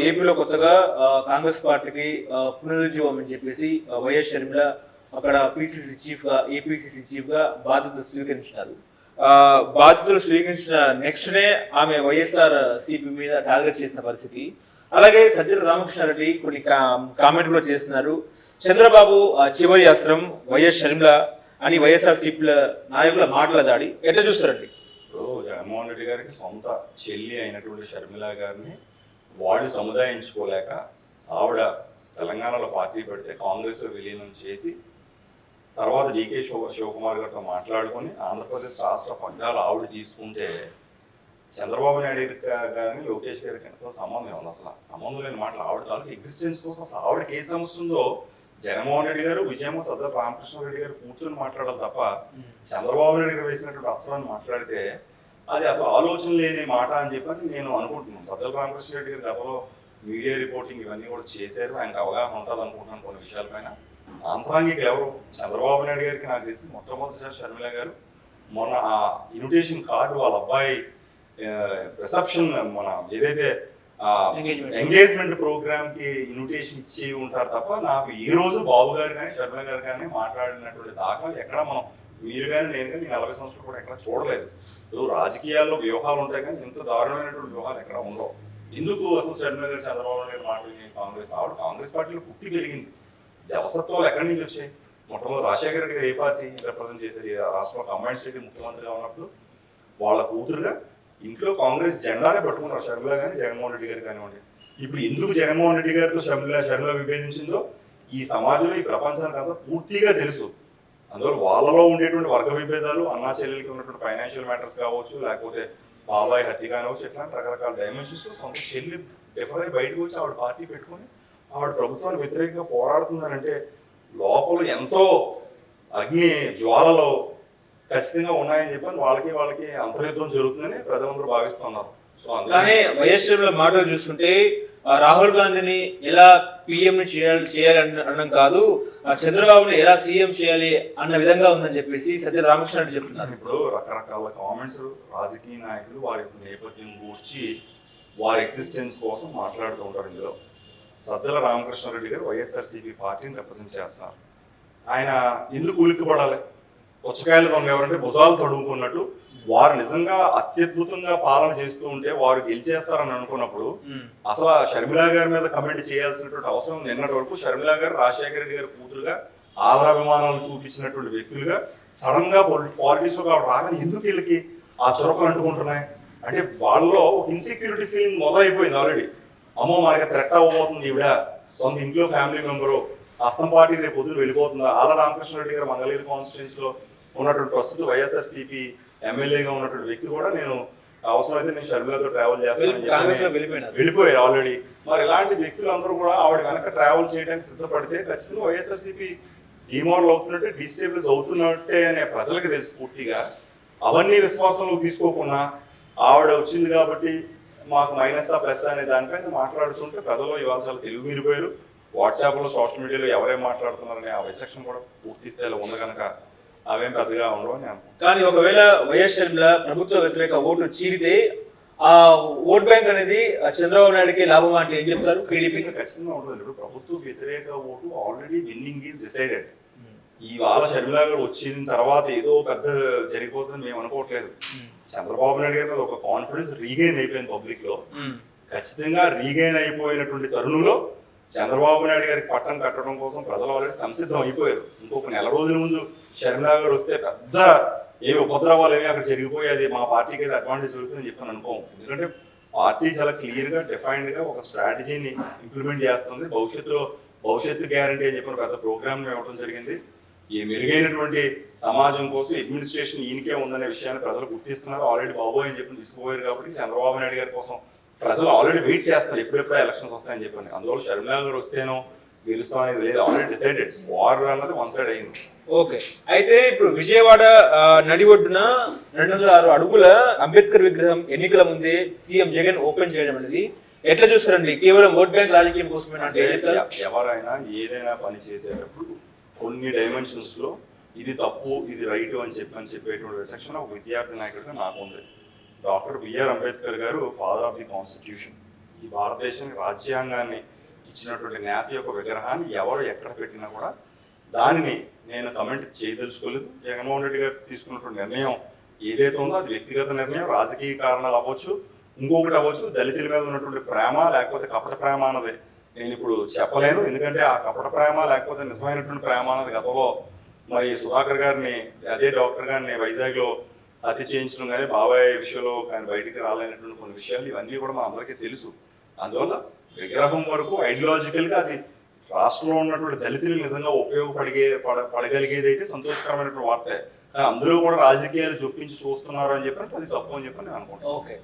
ఏపీలో కొత్తగా కాంగ్రెస్ పార్టీకి పునరుజ్జీవం అని చెప్పేసి వైఎస్ షర్మిల అక్కడ పిసిసి చీఫ్గా ఏపీసీసీ చీఫ్గా బాధ్యతలు స్వీకరించినారు. బాధ్యతలు స్వీకరించిన నెక్స్ట్ డే ఆమె వైఎస్ఆర్ సిపి మీద టార్గెట్ చేసిన పరిస్థితి. అలాగే సజ్జల రామకృష్ణారెడ్డి కొన్ని కామెంట్ కూడా చేస్తున్నారు. చంద్రబాబు చివరి అస్త్రం వైఎస్ షర్మిల అని వైఎస్ఆర్ సిపిల నాయకుల మాటల దాడి ఎట్లా చూస్తారండి? జగన్మోహన్ రెడ్డి గారికి సొంత చెల్లి అయినటువంటి షర్మిల గారిని వాడు సముదాయించుకోలేక ఆవిడ తెలంగాణలో పార్టీ పెడితే కాంగ్రెస్ విలీనం చేసి తర్వాత డికే శివకుమార్ గారితో మాట్లాడుకొని ఆంధ్రప్రదేశ్ రాష్ట్ర పగ్గాలు ఆవిడ తీసుకుంటే చంద్రబాబు నాయుడు గారిని లోకేష్ గారికి ఎంత సంబంధం ఉంది? అసలు సంబంధం లేని మాటలు ఆవిడ తాలూకు ఎగ్జిస్టెన్స్ కోసం అసలు ఆవిడకి ఏ సమస్య ఉందో జగన్మోహన్ రెడ్డి గారు విజయమ్మ సజ్జల రామకృష్ణారెడ్డి గారు కూర్చొని మాట్లాడాలి తప్ప చంద్రబాబు నాయుడు గారు వేసినటువంటి అస్త్రాన్ని మాట్లాడితే అది అసలు ఆలోచన లేని మాట అని చెప్పని నేను అనుకుంటున్నాను. సజ్జల రామకృష్ణారెడ్డి గారు గతంలో మీడియా రిపోర్టింగ్ ఇవన్నీ కూడా చేశారు, ఆయనకు అవగాహన ఉంటుంది అనుకుంటున్నాను కొన్ని విషయాలపైన. ఆంతరాంగికులు ఎవరు? చంద్రబాబు నాయుడు గారికి నాకు తెలిసి మొట్టమొదటిసారి షర్మిల గారు మొన్న ఆ ఇన్విటేషన్ కార్డు వాళ్ళ అబ్బాయి రిసెప్షన్ మన ఏదైతే ఎంగేజ్మెంట్ ప్రోగ్రామ్ కి ఇన్విటేషన్ ఇచ్చి ఉంటారు తప్ప నాకు ఈ రోజు బాబు గారు కానీ షర్మిల గారు కానీ మాట్లాడినటువంటి దాఖలు ఎక్కడ మనం మీరు కానీ నేను కానీ 40 సంవత్సరాలు కూడా ఎక్కడ చూడలేదు. రాజకీయాల్లో వ్యూహాలు ఉంటాయి కానీ ఇంత దారుణమైనటువంటి వ్యూహాలు ఎక్కడ ఉండవు. ఎందుకు అసలు షర్మిల గారు చంద్రబాబు నాయుడు మాట్లాడి కాంగ్రెస్ పార్టీలో పుట్టి పెరిగింది. జవసత్వాలు ఎక్కడి నుంచి వచ్చాయి? మొట్టమొదటి రాజశేఖర రెడ్డి గారు ఏ పార్టీ రిప్రజెంట్ చేశారు? రాష్ట్రంలో కంబైన్డ్ స్టేట్ ముఖ్యమంత్రిగా ఉన్నప్పుడు వాళ్ళ కూతురుగా ఇంట్లో కాంగ్రెస్ జెండానే పట్టుకున్నారు షర్మిల కానీ జగన్మోహన్ రెడ్డి గారు కానివ్వండి. ఇప్పుడు ఎందుకు జగన్మోహన్ రెడ్డి గారితో షర్మిల విభేదించిందో ఈ సమాజంలో ఈ ప్రపంచానికి అంతా పూర్తిగా తెలుసు. అందువల్ల వాళ్ళలో ఉండేటువంటి వర్గ విభేదాలు, అన్నా చెల్లెలకి ఉన్నటువంటి ఫైనాన్షియల్ మ్యాటర్స్ కావచ్చు, లేకపోతే బాబాయ్ హత్య కానివచ్చు, ఇట్లాంటి రకరకాల డైమెన్షన్స్ సొంత చెల్లి డిఫర్ అయి బయటకు వచ్చి ఆవిడ పార్టీ పెట్టుకొని ఆవిడ ప్రభుత్వానికి వ్యతిరేకంగా పోరాడుతుందనంటే లోపల ఎంతో అగ్ని జ్వాలలో ఖచ్చితంగా ఉన్నాయని చెప్పని వాళ్ళకి అంతర్యుద్ధం జరుగుతుందని ప్రజలందరూ భావిస్తున్నారు. సో కానీ వైఎస్ మాటలు చూస్తుంటే రాహుల్ గాంధీని ఎలా పిఎం చేయాలి అనడం కాదు, చంద్రబాబుని ఎలా సీఎం చేయాలి అన్న విధంగా ఉందని చెప్పేసి సజ్జల రామకృష్ణారెడ్డి చెప్తున్నారు. ఇప్పుడు రకరకాల కామెంట్స్ రాజకీయ నాయకులు వారి నేపథ్యం గూర్చి వారి ఎగ్జిస్టెన్స్ కోసం మాట్లాడుతూ ఉంటారు. ఇందులో సజ్జల రామకృష్ణారెడ్డి గారు వైఎస్ఆర్సీపీ పార్టీని రిప్రజెంట్ చేస్తున్నారు. ఆయన ఎందుకు ఉలిక్కిపడాలి? పుచ్చకాయలు దొంగ ఎవరంటే భుజాలు తడుముకున్నట్టు వారు నిజంగా అత్యద్భుతంగా పాలన చేస్తూ ఉంటే వారు గెలిచేస్తారని అనుకున్నప్పుడు అసలు షర్మిల గారి మీద కమెంట్ చేయాల్సినటువంటి అవసరం నిన్నటి వరకు షర్మిల గారు రాజశేఖర రెడ్డి గారి కూతురుగా ఆదరాభిమానాలు చూపించినటువంటి వ్యక్తులుగా సడన్ గా పాలిటిక్స్ లో రాగానే ఎందుకు వీళ్ళకి ఆ చురకలు అంటుకుంటున్నాయి అంటే వాళ్ళలో ఒక ఇన్సెక్యూరిటీ ఫీలింగ్ మొదలైపోయింది ఆల్రెడీ. అమ్మో మనకి థ్రెట్ అవ్వబోతుంది, ఈవిడ సొంత ఇంట్లో ఫ్యామిలీ మెంబరు హస్తం పార్టీ రేపు పొద్దున వెళ్ళిపోతుందా? ఆల రామకృష్ణారెడ్డి గారు మంగళగిరి కాన్స్టిట్యూన్స్ లో ఉన్నటువంటి ప్రస్తుత వైఎస్ఆర్సీపీ ఎమ్మెల్యేగా ఉన్నటువంటి వ్యక్తి కూడా నేను అవసరమైతే నేను షర్మిలతో ట్రావెల్ చేస్తానని వెళ్ళిపోయారు ఆల్రెడీ. మరి ఇలాంటి వ్యక్తులందరూ కూడా ఆవిడ వెనక ట్రావెల్ చేయడానికి సిద్ధపడితే ఖచ్చితంగా వైఎస్ఆర్సీపీ డిమోరల్ అవుతున్నట్టే, డిస్టేబులైజ్ అవుతున్నట్టే అనే ప్రజలకు తెలుసు పూర్తిగా. అవన్నీ విశ్వాసంలోకి తీసుకోకుండా ఆవిడ వచ్చింది కాబట్టి మాకు మైనస్ ప్లస్ అనే దానిపైన మాట్లాడుతుంటే ప్రజలు ఇవాళ చాలా తెలుగు మీరిపోయారు. వాట్సాప్లో సోషల్ మీడియాలో ఎవరేం మాట్లాడుతున్నారనే ఆ విచక్షణ కూడా పూర్తి స్థాయిలో ఉంది కనుక అవేం పెద్దగా ఉండవు అని అనుకుంటున్నాను. కానీ ఒకవేళ వైఎస్ షర్మిల ప్రభుత్వ వ్యతిరేక ఓటు చీరితే ఆ ఓట్ బ్యాంక్ అనేది చంద్రబాబు నాయుడుకి లాభం అంటే ఏం చెప్తారు? టీడీపీకి ఖచ్చితంగా ఉంటుంది. ఇప్పుడు ప్రభుత్వ వ్యతిరేక vote already winnowing is decided. ఇవాళ షర్మిల గారు వచ్చిన తర్వాత ఏదో పెద్ద జరిగిపోతుందని మేము అనుకోవట్లేదు. చంద్రబాబు నాయుడు గారి మీద ఒక కాన్ఫిడెన్స్ రీగైన్ అయిపోయింది పబ్లిక్ లో. ఖచ్చితంగా రీగైన్ అయిపోయినటువంటి తరుణంలో చంద్రబాబు నాయుడు గారికి పట్టం కట్టడం కోసం ప్రజలు ఆల్రెడీ సంసిద్ధం అయిపోయారు. ఇంకొక నెల రోజుల ముందు షర్మిల గారు వస్తే పెద్ద ఏమి ఉపద్రవాలు ఏమి అక్కడ జరిగిపోయి అది మా పార్టీకి అయితే అడ్వాంటేజ్ జరుగుతుందని చెప్పని అనుకోము. ఎందుకంటే పార్టీ చాలా క్లియర్ గా డిఫైన్డ్ గా ఒక స్ట్రాటజీని ఇంప్లిమెంట్ చేస్తుంది. భవిష్యత్తు గ్యారంటీ అని చెప్పిన పెద్ద ప్రోగ్రామ్ ఇవ్వడం జరిగింది. ఈ మెరుగైనటువంటి సమాజం కోసం అడ్మినిస్ట్రేషన్ ఈయనకే ఉందనే విషయాన్ని ప్రజలు గుర్తిస్తున్నారు. ఆల్రెడీ బాబోయ్ అని చెప్పి తీసుకుపోయారు కాబట్టి చంద్రబాబు నాయుడు గారి కోసం ప్రజలు ఆల్రెడీ వెయిట్ చేస్తారు ఎప్పుడెప్పుడే ఎలక్షన్స్ వస్తాయని చెప్పని. అందువల్ల షర్మిల గారు వస్తేనో గెలుస్తాం అనేది లేదు, ఆల్రెడీ డిసైడెడ్. వార్ అన్నది వన్ సైడ్ అయింది. ఓకే, అయితే ఇప్పుడు విజయవాడ నడి ఒడ్డున 206 అడుగుల అంబేద్కర్ విగ్రహం ఎన్నికల ముందే సీఎం జగన్ ఓపెన్ చేయడం అనేది ఎట్లా చూస్తారండి? కేవలం ఓట్ బ్యాంక్ రాజకీయం కోసమే అంటే ఎవరైనా ఏదైనా పని చేసేటప్పుడు కొన్ని డైమెన్షన్స్ లో ఇది తప్పు ఇది రైట్ అని చెప్పేటువంటి సెక్షన్ ఒక విద్యార్థి నాయకుడిగా నాకు ఉంది. డాక్టర్ బిఆర్ అంబేద్కర్ గారు ఫాదర్ ఆఫ్ ది కాన్స్టిట్యూషన్. ఈ భారతదేశానికి రాజ్యాంగాన్ని ఇచ్చినటువంటి నేత యొక్క విగ్రహాన్ని ఎవరు ఎక్కడ పెట్టినా కూడా దానిని నేను కమెంట్ చేయదలుచుకోలేదు. జగన్మోహన్ రెడ్డి గారు తీసుకున్నటువంటి నిర్ణయం ఏదైతే ఉందో అది వ్యక్తిగత నిర్ణయం, రాజకీయ కారణాలు అవ్వచ్చు, ఇంకొకటి అవ్వచ్చు, దళితుల మీద ఉన్నటువంటి ప్రేమ లేకపోతే కపట ప్రేమ అన్నది నేను ఇప్పుడు చెప్పలేను. ఎందుకంటే ఆ కపట ప్రేమ లేకపోతే నిజమైనటువంటి ప్రేమ అన్నది గతంలో మరి సుధాకర్ గారిని, అదే డాక్టర్ గారిని వైజాగ్లో హత్య చేయించడం కానీ బాబాయ్ విషయంలో కానీ బయటికి రాలేనటువంటి కొన్ని విషయాలు ఇవన్నీ కూడా మన అందరికీ తెలుసు. అందువల్ల విగ్రహం వరకు ఐడియాలజికల్గా అది రాష్ట్రంలో ఉన్నటువంటి దళితులకు నిజంగా పడగలిగేది అయితే సంతోషకరమైనటువంటి వార్తే. కానీ అందులో కూడా రాజకీయాలు చొప్పించి చూస్తున్నారు అని చెప్పి అది తప్పు అని చెప్పి నేను అనుకుంటాను. ఓకే.